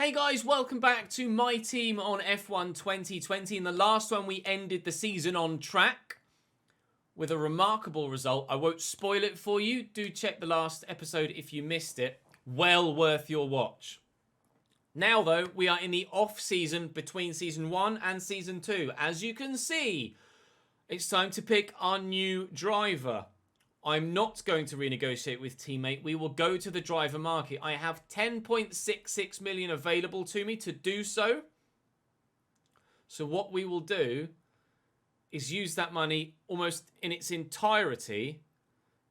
Hey guys, welcome back to my team on F1 2020. In the last one, we ended the season on track with a remarkable result. I won't spoil it for you. Do check the last episode if you missed it. Well worth your watch. Now though, we are in the off season between season 1 and season 2. As you can see, it's time to pick our new driver. I'm not going to renegotiate with teammate. We will go to the driver market. I have 10.66 million available to me to do so. So what we will do is use that money almost in its entirety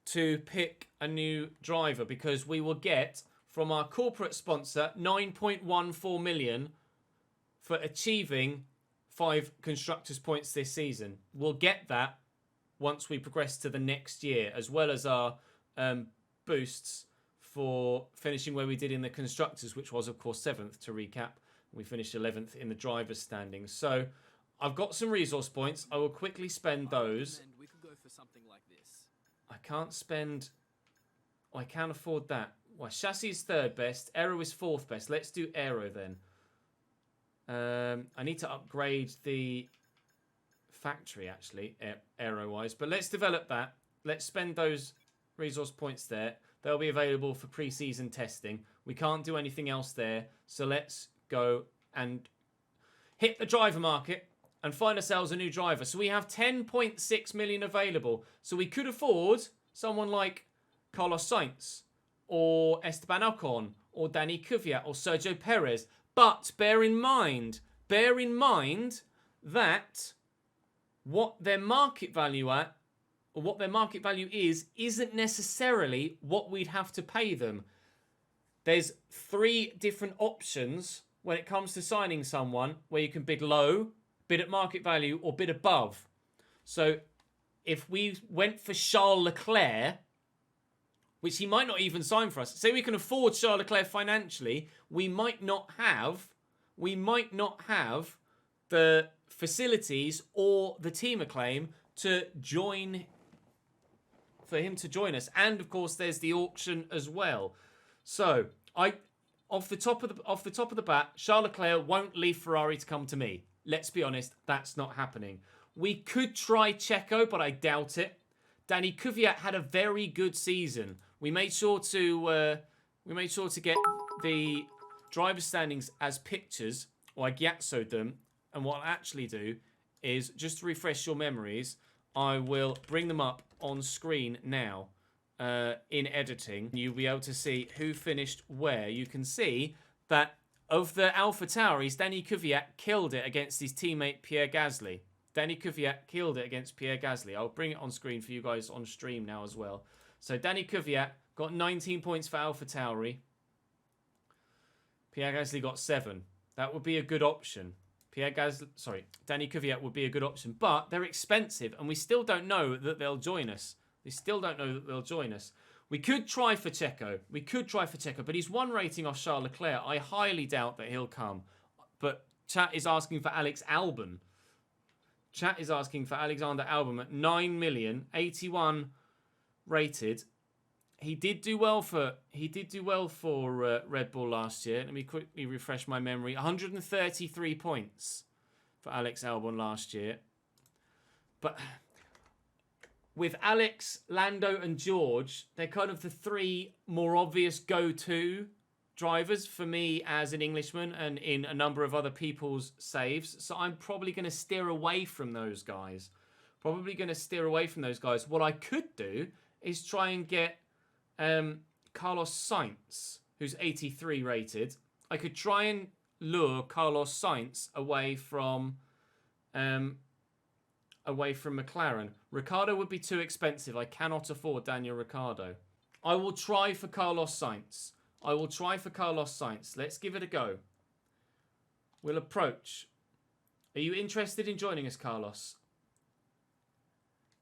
to pick a new driver, because we will get from our corporate sponsor 9.14 million for achieving 5 constructors points this season. We'll get that once we progress to the next year, as well as our boosts for finishing where we did in the constructors, which was, of course, 7th to recap. We finished 11th in the driver's standings. So I've got some resource points. I will quickly spend those. We could go for something like this. I can't spend... I can't afford that. Well, chassis is 3rd best. Aero is 4th best. Let's do aero then. I need to upgrade the factory, actually, aero-wise. But let's develop that. Let's spend those resource points there. They'll be available for pre-season testing. We can't do anything else there. So let's go and hit the driver market and find ourselves a new driver. So we have 10.6 million available. So we could afford someone like Carlos Sainz or Esteban Ocon or Danny Kvyat or Sergio Perez. But bear in mind that what their market value at, or what their market value is, isn't necessarily what we'd have to pay them. There's 3 different options when it comes to signing someone, where you can bid low, bid at market value, or bid above. So if we went for Charles Leclerc, which he might not even sign for us, say we can afford Charles Leclerc financially, we might not have the facilities or the team acclaim for him to join us. And of course there's the auction as well. So off the top of the bat, Charles Leclerc won't leave Ferrari to come to me. Let's be honest, that's not happening. We could try Checo, but I doubt it. Danny Kvyat had a very good season. We made sure to get the driver standings as pictures, or I gyatsoed them. And what I'll actually do is, just to refresh your memories, I will bring them up on screen now in editing. You'll be able to see who finished where. You can see that of the AlphaTauris, Danny Kvyat killed it against his teammate Pierre Gasly. Danny Kvyat killed it against Pierre Gasly. I'll bring it on screen for you guys on stream now as well. So Danny Kvyat got 19 points for AlphaTauri. Pierre Gasly got 7. That would be a good option. Danny Kvyat would be a good option, but they're expensive, and we still don't know that they'll join us. We could try for Checo. But he's 1 rating off Charles Leclerc. I highly doubt that he'll come. But chat is asking for Alex Albon. Chat is asking for Alexander Albon at 9 million, 81 rated. He did do well for Red Bull last year. Let me quickly refresh my memory. 133 points for Alex Albon last year. But with Alex, Lando and George, they're kind of the 3 more obvious go-to drivers for me as an Englishman and in a number of other people's saves. So I'm probably going to steer away from those guys. What I could do is try and get Carlos Sainz, who's 83 rated. I could try and lure Carlos Sainz away from McLaren. Ricciardo would be too expensive. I cannot afford Daniel Ricciardo. I will try for Carlos Sainz. Let's give it a go. We'll approach. Are you interested in joining us, Carlos?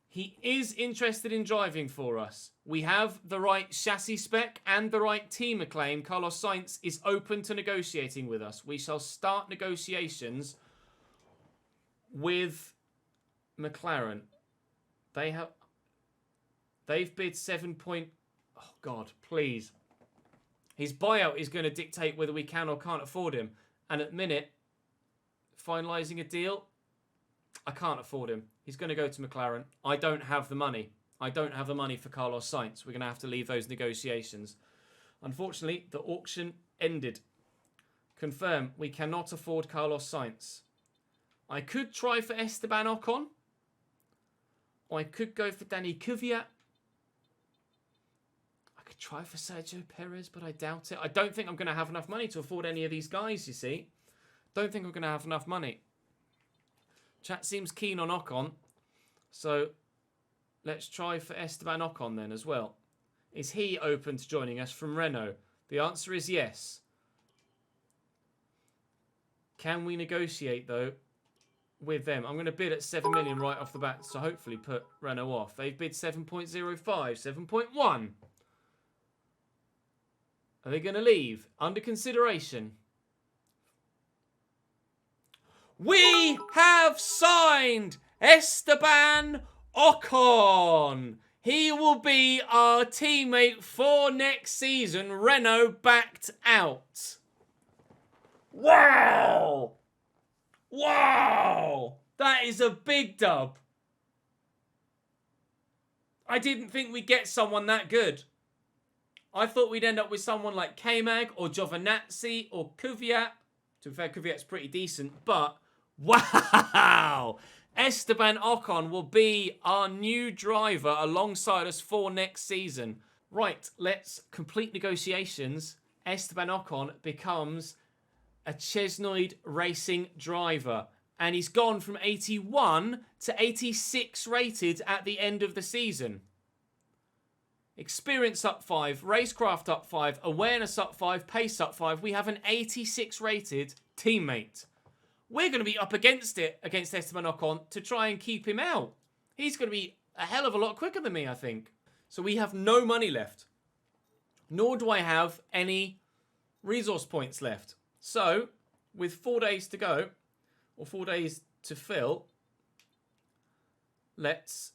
He is interested in driving for us. We have the right chassis spec and the right team acclaim. Carlos Sainz is open to negotiating with us. We shall start negotiations with McLaren. They've bid 7 point... Oh, God, please. His buyout is going to dictate whether we can or can't afford him. And at the minute, finalising a deal, I can't afford him. He's going to go to McLaren. I don't have the money. I don't have the money for Carlos Sainz. We're going to have to leave those negotiations. Unfortunately, the auction ended. Confirm, we cannot afford Carlos Sainz. I could try for Esteban Ocon. I could go for Danny Kvyat. I could try for Sergio Perez, but I doubt it. I don't think I'm going to have enough money to afford any of these guys, you see. Don't think I'm going to have enough money. Chat seems keen on Ocon. So let's try for Esteban Ocon then as well. Is he open to joining us from Renault? The answer is yes. Can we negotiate, though, with them? I'm going to bid at 7 million right off the bat, so hopefully put Renault off. They've bid 7.05, 7.1. Are they going to leave? Under consideration. We have signed Esteban Ocon. He will be our teammate for next season. Renault backed out. Wow! Wow! That is a big dub. I didn't think we'd get someone that good. I thought we'd end up with someone like K-Mag or Giovinazzi or Kvyat. To be fair, Kvyat's pretty decent, but wow! Esteban Ocon will be our new driver alongside us for next season. Right, let's complete negotiations. Esteban Ocon becomes a Chesnoid Racing driver. And he's gone from 81 to 86 rated at the end of the season. Experience up 5, racecraft up 5, awareness up 5, pace up 5. We have an 86 rated teammate. We're going to be up against it, against Esteban Ocon, to try and keep him out. He's going to be a hell of a lot quicker than me, I think. So we have no money left. Nor do I have any resource points left. So, with 4 days to go, or 4 days to fill, let's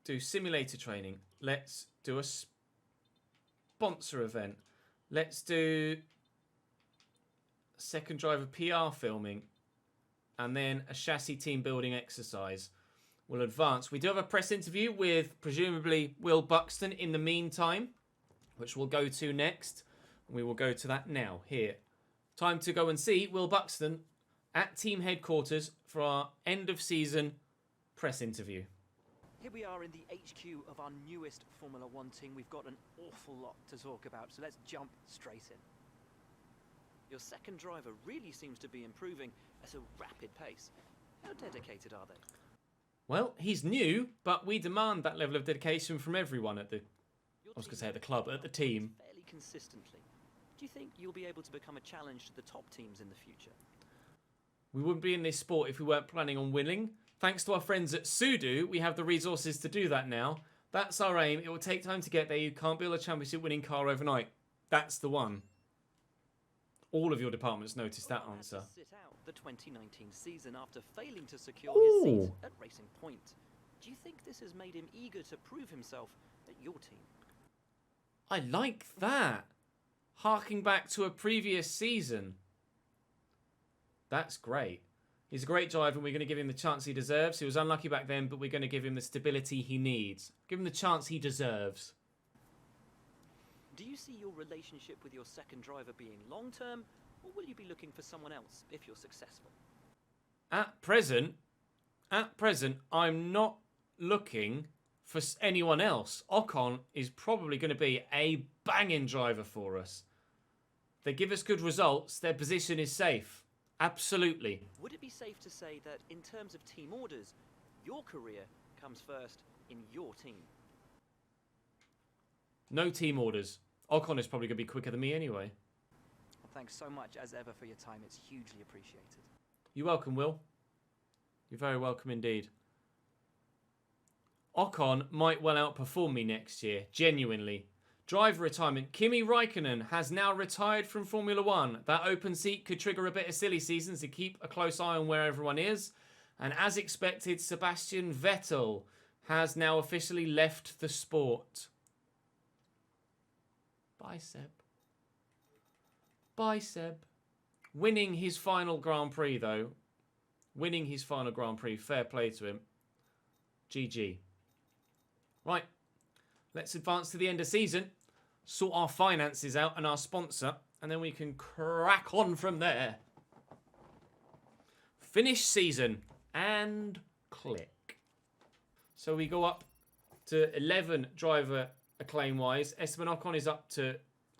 do simulator training. Let's do a sponsor event. Let's do second driver PR filming. And then a chassis team building exercise. We'll advance. We do have a press interview with presumably Will Buxton in the meantime, which we'll go to next. We will go to that now, here. Time to go and see Will Buxton at team headquarters for our end of season press interview. Here we are in the HQ of our newest Formula One team. We've got an awful lot to talk about, so let's jump straight in. Your second driver really seems to be improving at a rapid pace. How dedicated are they? Well, he's new, but we demand that level of dedication from everyone at the, I was going to say at the club, at the team. Fairly consistently. Do you think you'll be able to become a challenge to the top teams in the future? We wouldn't be in this sport if we weren't planning on winning. Thanks to our friends at Sudo, we have the resources to do that now. That's our aim. It will take time to get there. You can't build a championship winning car overnight. That's the one. All of your departments noticed that answer. Had to sit out the 2019 season after failing to secure his seat at Racing Point. Do you think this has made him eager to prove himself at your team? I like that. Harking back to a previous season. That's great. He's a great driver and we're going to give him the chance he deserves. He was unlucky back then, but we're going to give him the stability he needs. Give him the chance he deserves. Do you see your relationship with your second driver being long-term, or will you be looking for someone else if you're successful? At present, I'm not looking for anyone else. Ocon is probably going to be a banging driver for us. If they give us good results, their position is safe. Absolutely. Would it be safe to say that in terms of team orders, your career comes first in your team? No team orders. Ocon is probably going to be quicker than me anyway. Well, thanks so much as ever for your time. It's hugely appreciated. You're welcome, Will. You're very welcome indeed. Ocon might well outperform me next year, genuinely. Driver retirement. Kimi Räikkönen has now retired from Formula One. That open seat could trigger a bit of silly seasons to keep a close eye on where everyone is. And as expected, Sebastian Vettel has now officially left the sport. Bye, Seb. Bye, Seb. Winning his final Grand Prix, though. Winning his final Grand Prix. Fair play to him. GG. Right. Let's advance to the end of season. Sort our finances out and our sponsor. And then we can crack on from there. Finish season. And click. So we go up to 11 driver acclaim-wise. Esteban Ocon is up to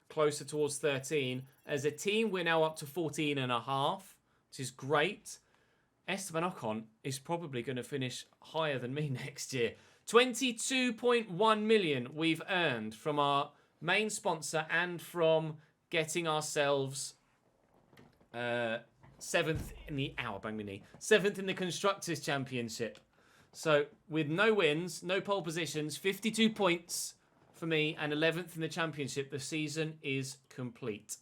closer towards 13. As a team, we're now up to 14.5, which is great. Esteban Ocon is probably going to finish higher than me next year. 22.1 million we've earned from our main sponsor and from getting ourselves 7th in the bang me knee. 7th in the Constructors' Championship. So with no wins, no pole positions, 52 points for me and 11th in the championship, the season is complete.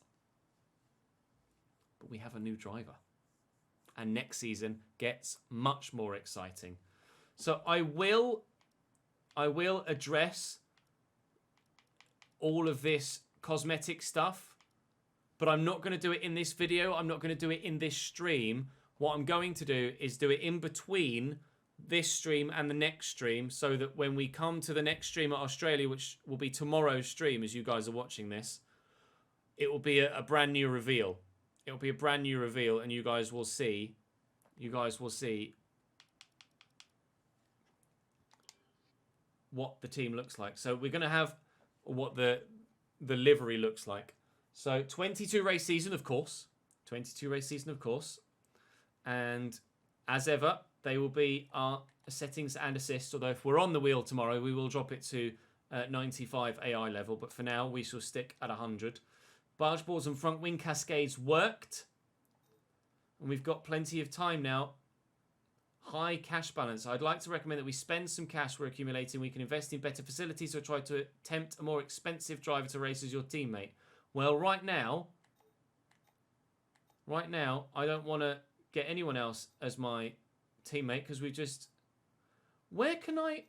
But we have a new driver. And next season gets much more exciting. So I will address all of this cosmetic stuff, but I'm not going to do it in this video. I'm not going to do it in this stream. What I'm going to do is do it in between this stream and the next stream, so that when we come to the next stream at Australia, which will be tomorrow's stream as you guys are watching this, it will be a brand new reveal. It will be a brand new reveal, and you guys will see what the team looks like. So we're going to have what the livery looks like. So 22 race season, of course. 22 race season, of course. And as ever, they will be our settings and assists. Although if we're on the wheel tomorrow, we will drop it to 95 AI level. But for now, we shall stick at 100. Barge boards and front wing cascades worked. And we've got plenty of time now. High cash balance. I'd like to recommend that we spend some cash we're accumulating. We can invest in better facilities or try to tempt a more expensive driver to race as your teammate. Well, right now, I don't want to get anyone else as my teammate because we just... Where can I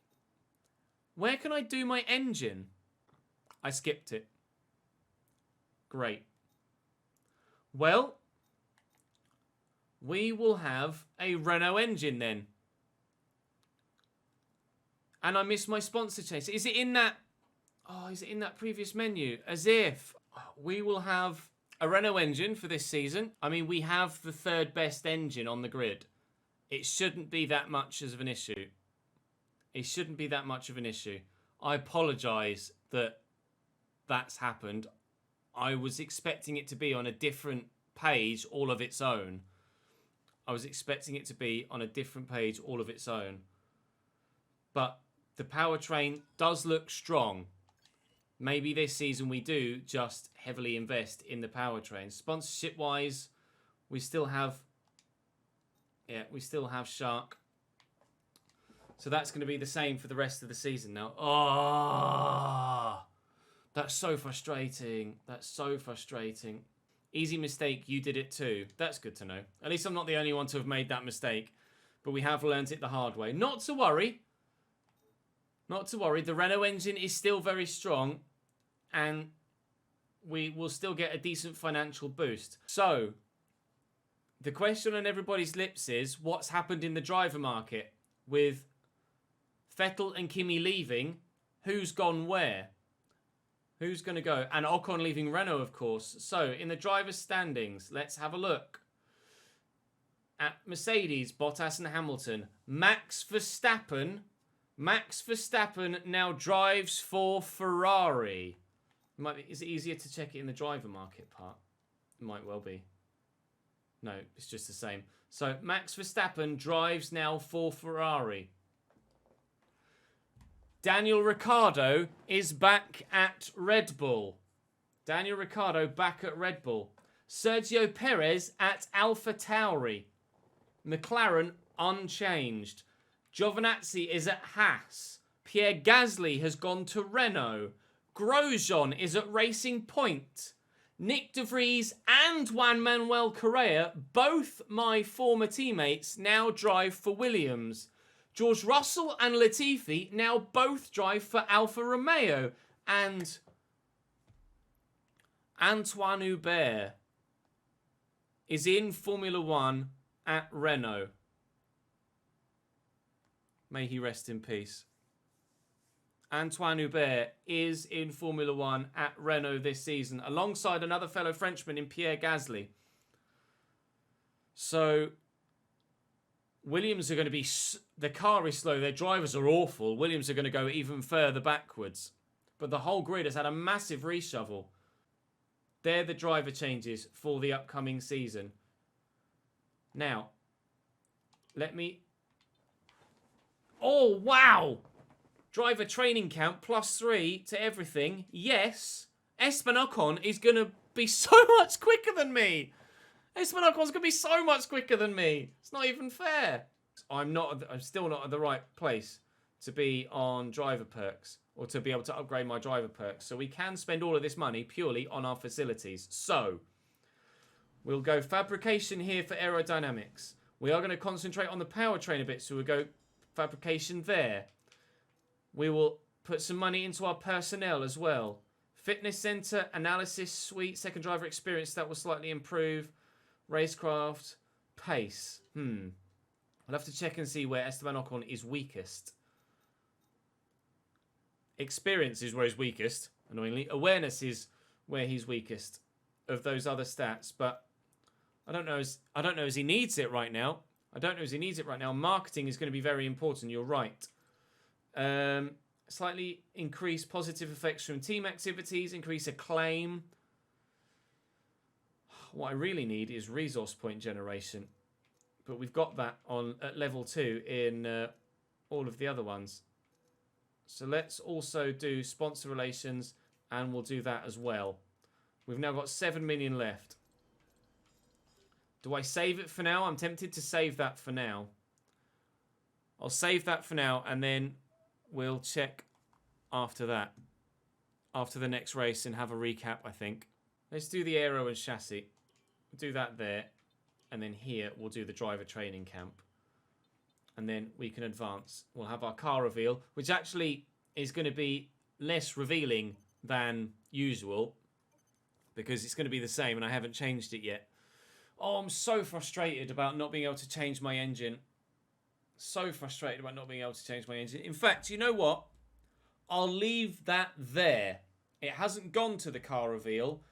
do my engine? I skipped it. Great. Well, we will have a Renault engine then. And I missed my sponsor chase. Is it in that... Oh, is it in that previous menu? As if. We will have a Renault engine for this season. I mean, we have the third best engine on the grid. It shouldn't be that much of an issue. It shouldn't be that much of an issue. I apologise that that's happened. I was expecting it to be on a different page all of its own. But the powertrain does look strong. Maybe this season we do just heavily invest in the powertrain. Sponsorship-wise, we still have Shark. So that's going to be the same for the rest of the season now. Oh, that's so frustrating. Easy mistake, you did it too. That's good to know. At least I'm not the only one to have made that mistake. But we have learnt it the hard way. Not to worry. The Renault engine is still very strong. And we will still get a decent financial boost. So, the question on everybody's lips is, what's happened in the driver market? With Vettel and Kimi leaving, who's gone where? Who's going to go? And Ocon leaving Renault, of course. So, in the driver's standings, let's have a look. At Mercedes, Bottas and Hamilton. Max Verstappen now drives for Ferrari. Is it easier to check it in the driver market part? It might well be. No, it's just the same. So, Max Verstappen drives now for Ferrari. Daniel Ricciardo is back at Red Bull. Sergio Perez at AlphaTauri. McLaren unchanged. Giovinazzi is at Haas. Pierre Gasly has gone to Renault. Grosjean is at Racing Point. Nick De Vries and Juan Manuel Correa, both my former teammates, now drive for Williams. George Russell and Latifi now both drive for Alfa Romeo. And Antoine Hubert is in Formula 1 at Renault. May he rest in peace. Antoine Hubert is in Formula 1 at Renault this season, alongside another fellow Frenchman in Pierre Gasly. So, Williams are going to be... The car is slow, their drivers are awful. Williams are going to go even further backwards. But the whole grid has had a massive reshuffle. They're the driver changes for the upcoming season. Now, let me... Oh, wow! Driver training camp +3 to everything. Yes, Esteban Ocon is going to be so much quicker than me. Esteban Ocon's going to be so much quicker than me. It's not even fair. I'm still not at the right place to be on driver perks or to be able to upgrade my driver perks. So we can spend all of this money purely on our facilities. So we'll go fabrication here for aerodynamics. We are going to concentrate on the powertrain a bit. So we'll go fabrication there. We will put some money into our personnel as well. Fitness center, analysis suite, second driver experience, that will slightly improve. Racecraft, pace. I'll have to check and see where Esteban Ocon is weakest. Experience is where he's weakest, annoyingly. Awareness is where he's weakest of those other stats, but I don't know as he needs it right now. Marketing is going to be very important, you're right. Slightly increase positive effects from team activities, increase acclaim. What I really need is resource point generation, but we've got that on at level 2 in all of the other ones. So let's also do sponsor relations, and we'll do that as well. We've now got 7 million left. Do I save it for now? I'm tempted to save that for now. I'll save that for now, and then we'll check after that. After the next race and have a recap, I think. Let's do the aero and chassis. Do that there. And then here, we'll do the driver training camp. And then we can advance. We'll have our car reveal, which actually is going to be less revealing than usual. Because it's going to be the same, and I haven't changed it yet. Oh, I'm so frustrated about not being able to change my engine. So frustrated about not being able to change my engine. In fact, you know what? I'll leave that there. It hasn't gone to the car reveal.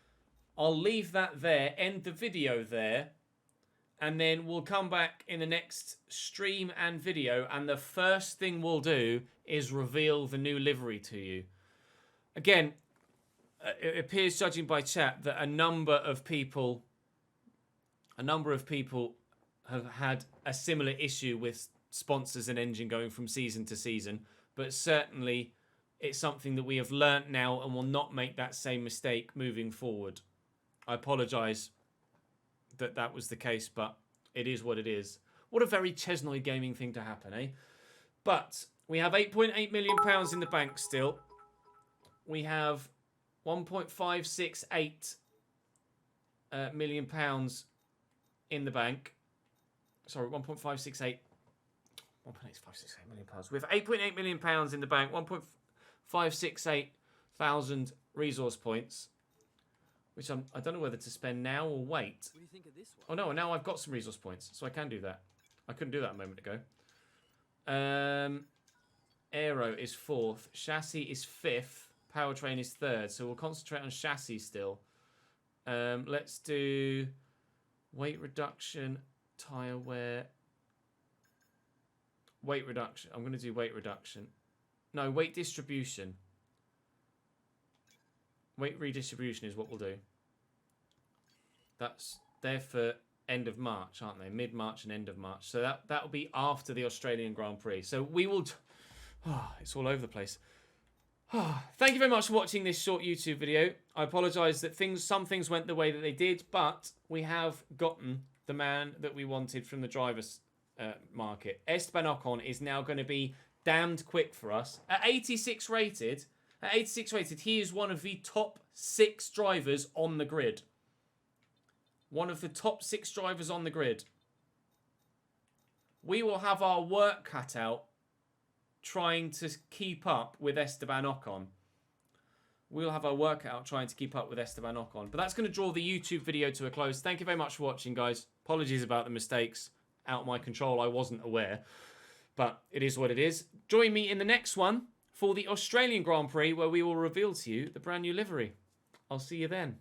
I'll leave that there, end the video there, and then we'll come back in the next stream and video, and the first thing we'll do is reveal the new livery to you. Again, it appears, judging by chat, that a number of people have had a similar issue with sponsors and engine going from season to season, but certainly it's something that we have learnt now and will not make that same mistake moving forward. I apologise that that was the case, but it is what it is. What a very Chesnoy Gaming thing to happen, eh? But we have £8.8 million in the bank still. We have £1.568 million in the bank. Sorry, 1.568 million pounds. We have £8.8 million in the bank, 1.568 thousand resource points, which I don't know whether to spend now or wait. What do you think of this one? Oh no, now I've got some resource points, so I can do that. I couldn't do that a moment ago. Aero is 4th, chassis is 5th, powertrain is 3rd, so we'll concentrate on chassis still. Let's do weight reduction, tyre wear. Weight reduction. I'm going to do weight reduction. No, weight distribution. Weight redistribution is what we'll do. That's there for end of March, aren't they? Mid-March and end of March. So that will be after the Australian Grand Prix. So we will... it's all over the place. Thank you very much for watching this short YouTube video. I apologise that some things went the way that they did, but we have gotten the man that we wanted from the drivers' market. Esteban Ocon is now going to be damned quick for us. At 86 rated, he is one of the top 6 drivers on the grid. One of the top 6 drivers on the grid. We will have our work cut out trying to keep up with Esteban Ocon. we'll have our work out trying to keep up with Esteban Ocon. But that's going to draw the YouTube video to a close. Thank you very much for watching, guys. Apologies about the mistakes. Out of my control. I wasn't aware. But it is what it is. Join me in the next one for the Australian Grand Prix, where we will reveal to you the brand new livery. I'll see you then.